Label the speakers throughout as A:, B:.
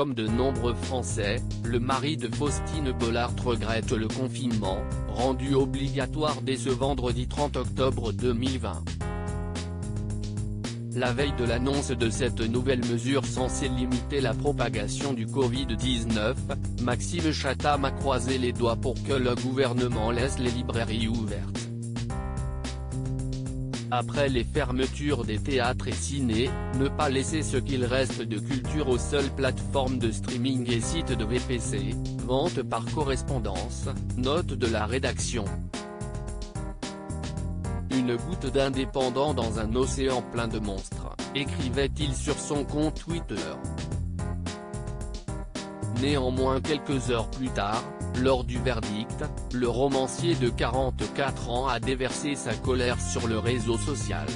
A: comme de nombreux Français, le mari de Faustine Bollaert regrette le confinement, rendu obligatoire dès ce vendredi 30 octobre 2020. La veille de l'annonce de cette nouvelle mesure censée limiter la propagation du Covid-19, Maxime Chatham a croisé les doigts pour que le gouvernement laisse les librairies ouvertes. Après les fermetures des théâtres et ciné, ne pas laisser ce qu'il reste de culture aux seules plateformes de streaming et sites de VPC, vente par correspondance, note de la rédaction. Une goutte d'indépendant dans un océan plein de monstres, écrivait-il sur son compte Twitter. Néanmoins quelques heures plus tard, lors du verdict, le romancier de 44 ans a déversé sa colère sur le réseau social.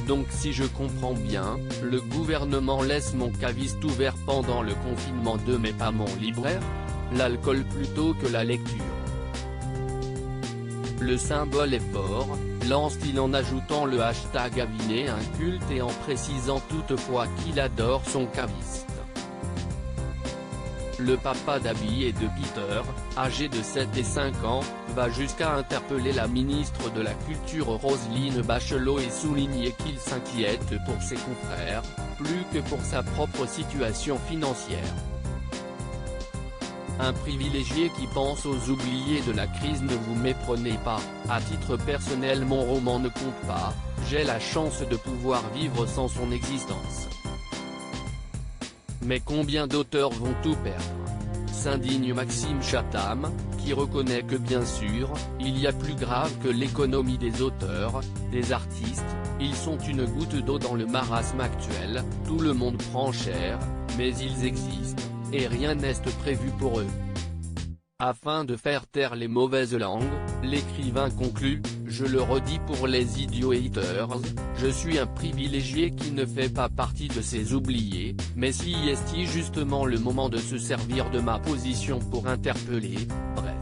A: Donc si je comprends bien, le gouvernement laisse mon caviste ouvert pendant le confinement mais pas mon libraire ? L'alcool plutôt que la lecture. Le symbole est fort, lance-t-il en ajoutant le hashtag Aviné inculte et en précisant toutefois qu'il adore son caviste. Le papa d'Abby et de Peter, âgé de 7 et 5 ans, va jusqu'à interpeller la ministre de la Culture Roselyne Bachelot et souligner qu'il s'inquiète pour ses confrères, plus que pour sa propre situation financière. Un privilégié qui pense aux oubliés de la crise. Ne vous méprenez pas, à titre personnel mon roman ne compte pas, j'ai la chance de pouvoir vivre sans son existence. Mais combien d'auteurs vont tout perdre ? S'indigne Maxime Chatham, qui reconnaît que bien sûr, il y a plus grave que l'économie des auteurs, des artistes, ils sont une goutte d'eau dans le marasme actuel, tout le monde prend cher, mais ils existent, et rien n'est prévu pour eux. Afin de faire taire les mauvaises langues, l'écrivain conclut, je le redis pour les idiots haters, je suis un privilégié qui ne fait pas partie de ces oubliés, mais si est-il justement le moment de se servir de ma position pour interpeller, bref.